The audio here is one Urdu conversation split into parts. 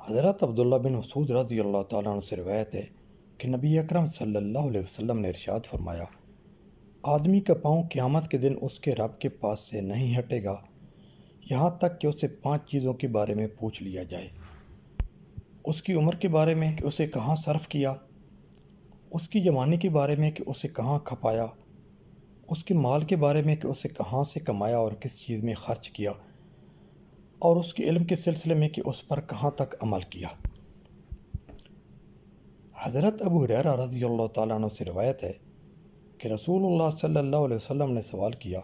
حضرت عبداللہ بن مسعود رضی اللہ تعالیٰ عنہ سے روایت ہے کہ نبی اکرم صلی اللہ علیہ وسلم نے ارشاد فرمایا، آدمی کا پاؤں قیامت کے دن اس کے رب کے پاس سے نہیں ہٹے گا یہاں تک کہ اسے 5 چیزوں کے بارے میں پوچھ لیا جائے۔ اس کی عمر کے بارے میں کہ اسے کہاں صرف کیا، اس کی جوانی کے بارے میں کہ اسے کہاں کھپایا، اس کے مال کے بارے میں کہ اسے کہاں سے کمایا اور کس چیز میں خرچ کیا، اور اس کے علم کے سلسلے میں کہ اس پر کہاں تک عمل کیا۔ حضرت ابو ہریرہ رضی اللہ تعالیٰ عنہ سے روایت ہے کہ رسول اللہ صلی اللہ علیہ وسلم نے سوال کیا،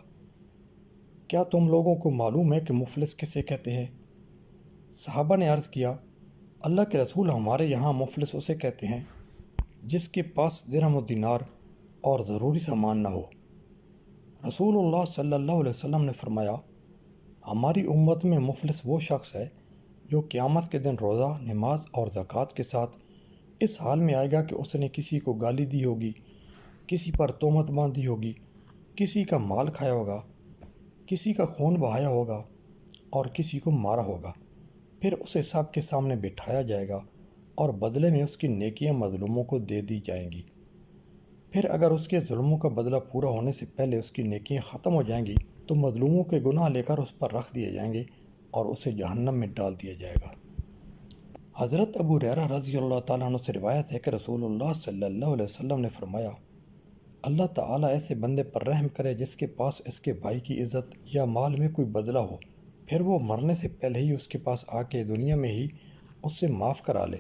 کیا تم لوگوں کو معلوم ہے کہ مفلس کسے کہتے ہیں؟ صحابہ نے عرض کیا، اللہ کے رسول، ہمارے یہاں مفلس اسے کہتے ہیں جس کے پاس درہم و دینار اور ضروری سامان نہ ہو۔ رسول اللہ صلی اللہ علیہ وسلم نے فرمایا، ہماری امت میں مفلس وہ شخص ہے جو قیامت کے دن روزہ، نماز اور زکوٰۃ کے ساتھ اس حال میں آئے گا کہ اس نے کسی کو گالی دی ہوگی، کسی پر تہمت باندھی ہوگی، کسی کا مال کھایا ہوگا، کسی کا خون بہایا ہوگا اور کسی کو مارا ہوگا۔ پھر اسے سب کے سامنے بٹھایا جائے گا اور بدلے میں اس کی نیکیاں مظلوموں کو دے دی جائیں گی۔ پھر اگر اس کے ظلموں کا بدلہ پورا ہونے سے پہلے اس کی نیکیاں ختم ہو جائیں گی تو مظلوموں کے گناہ لے کر اس پر رکھ دیے جائیں گے اور اسے جہنم میں ڈال دیا جائے گا۔ حضرت ابو ہریرہ رضی اللہ تعالیٰ عنہ سے روایت ہے کہ رسول اللہ صلی اللہ علیہ وسلم نے فرمایا، اللہ تعالیٰ ایسے بندے پر رحم کرے جس کے پاس اس کے بھائی کی عزت یا مال میں کوئی بدلہ ہو، پھر وہ مرنے سے پہلے ہی اس کے پاس آ کے دنیا میں ہی اس سے معاف کرا لے،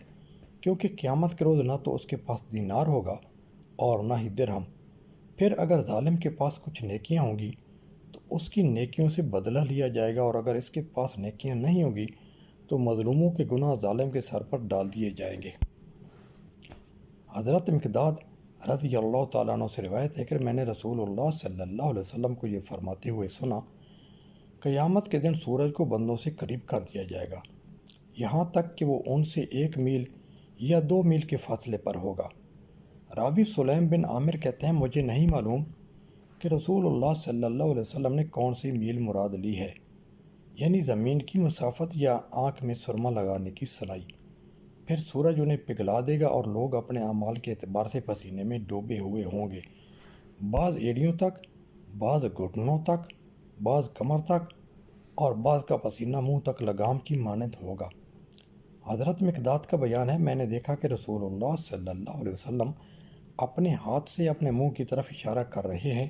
کیونکہ قیامت کے روز نہ تو اس کے پاس دینار ہوگا اور نہ ہی درہم۔ پھر اگر ظالم کے پاس کچھ نیکیاں ہوں گی تو اس کی نیکیوں سے بدلہ لیا جائے گا، اور اگر اس کے پاس نیکیاں نہیں ہوں گی تو مظلوموں کے گناہ ظالم کے سر پر ڈال دیے جائیں گے۔ حضرت مقداد رضی اللہ تعالیٰ عنہ سے روایت ہے کہ میں نے رسول اللہ صلی اللہ علیہ وسلم کو یہ فرماتے ہوئے سنا، قیامت کے دن سورج کو بندوں سے قریب کر دیا جائے گا یہاں تک کہ وہ ان سے 1 میل یا 2 میل کے فاصلے پر ہوگا۔ راوی سلیم بن عامر کہتے ہیں، مجھے نہیں معلوم کہ رسول اللہ صلی اللہ علیہ وسلم نے کون سی میل مراد لی ہے، یعنی زمین کی مسافت یا آنکھ میں سرما لگانے کی صلائی۔ پھر سورج انہیں پگھلا دے گا اور لوگ اپنے اعمال کے اعتبار سے پسینے میں ڈوبے ہوئے ہوں گے، بعض ایڑیوں تک، بعض گھٹنوں تک، بعض کمر تک، اور بعض کا پسینہ منہ تک لگام کی مانند ہوگا۔ حضرت مقداد کا بیان ہے، میں نے دیکھا کہ رسول اللہ صلی اللہ علیہ وسلم اپنے ہاتھ سے اپنے منہ کی طرف اشارہ کر رہے ہیں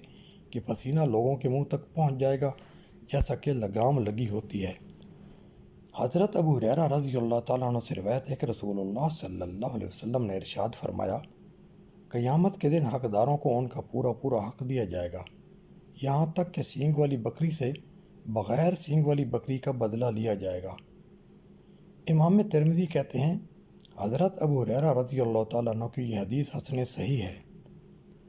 کہ پسینہ لوگوں کے منہ تک پہنچ جائے گا جیسا کہ لگام لگی ہوتی ہے۔ حضرت ابو ہریرہ رضی اللہ تعالیٰ عنہ سے روایت ہے کہ رسول اللہ صلی اللہ علیہ وسلم نے ارشاد فرمایا، قیامت کے دن حقداروں کو ان کا پورا پورا حق دیا جائے گا یہاں تک کہ سینگ والی بکری سے بغیر سینگ والی بکری کا بدلہ لیا جائے گا۔ امام ترمذی کہتے ہیں، حضرت ابو ہریرہ رضی اللہ تعالیٰ عنہ کی یہ حدیث حسن صحیح ہے۔